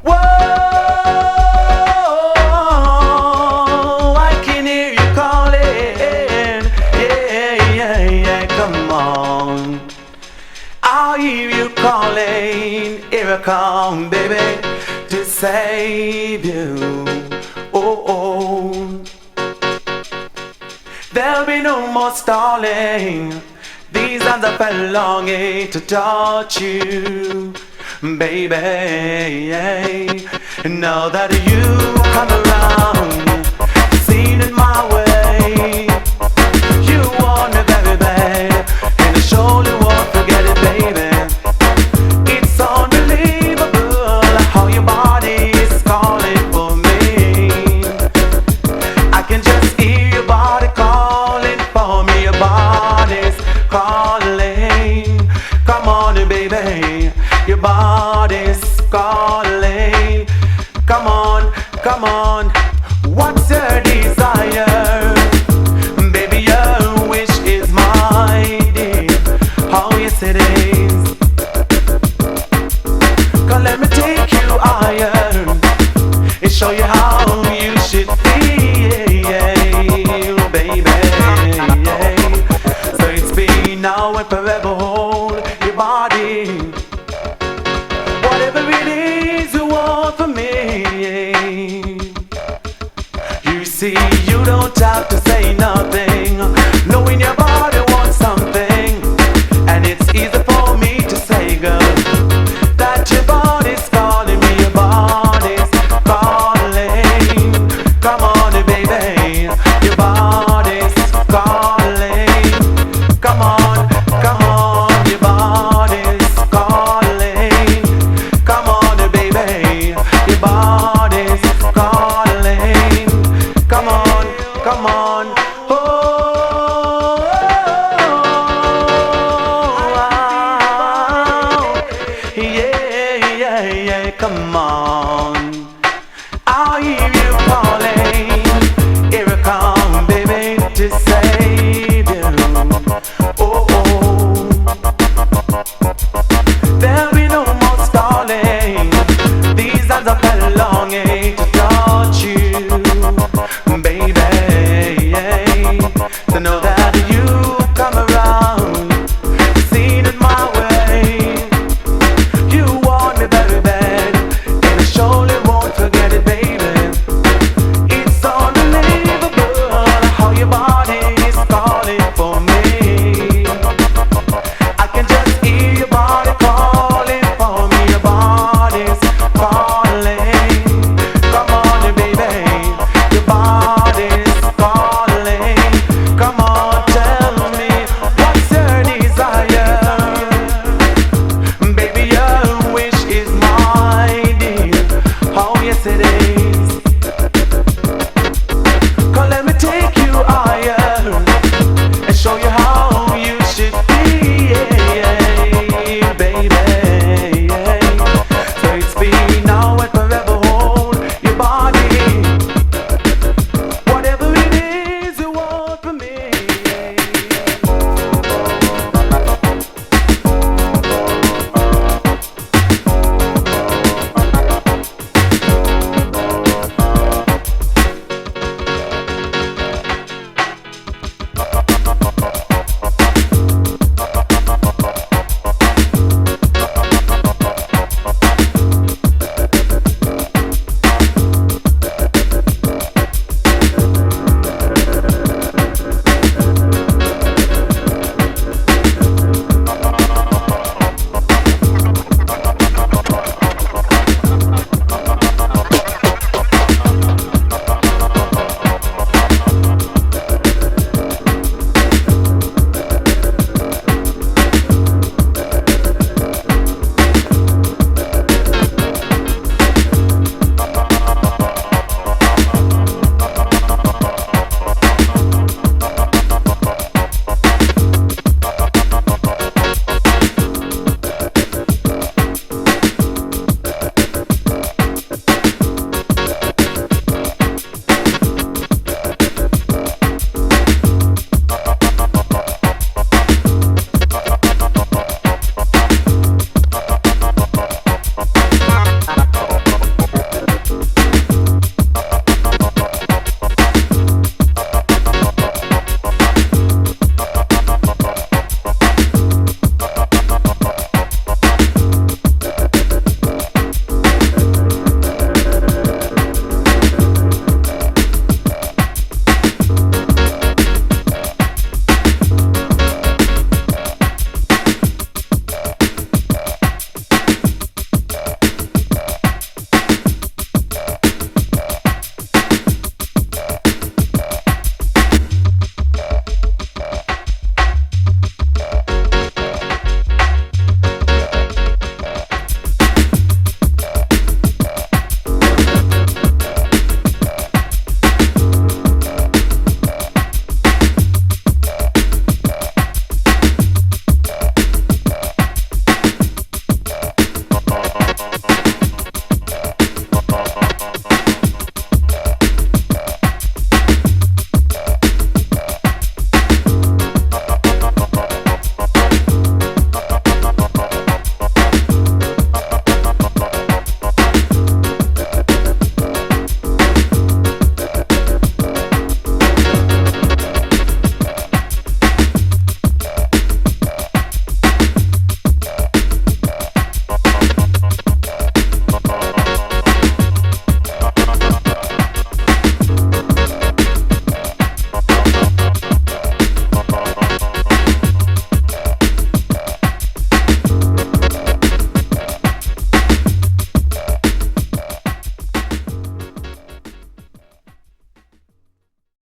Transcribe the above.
Whoa, I can hear you calling. Yeah, yeah, yeah, come on. I hear you calling. Here I come, baby, to save you. Oh, oh. There'll be no more stalling. These arms are felt longing to touch you, baby. Now that you come around, seen it my way. You want me very bad, and I surely won't forget it, baby. It's unbelievable how your body is calling for me. I can just hear your body calling for me. Your body's calling. Come on, baby. Your body's calling. Come on, come on. What's your desire? Baby, your wish is mine. Oh, yes, it is. Come, let me take you higher and show you how you should feel, baby. So it's been now and forever. Hold your body. Whatever it is you want from me. You see, you don't have to say nothing, knowing your body wants something. And it's easy for me to say, girl, that your body's calling me. Your body's calling. Come on, baby. Your body's calling. Come on, come on. Your body's calling. Come on, baby. Your body's calling. Come on, come on. Oh, yeah, yeah, yeah. Come on. I hear you calling.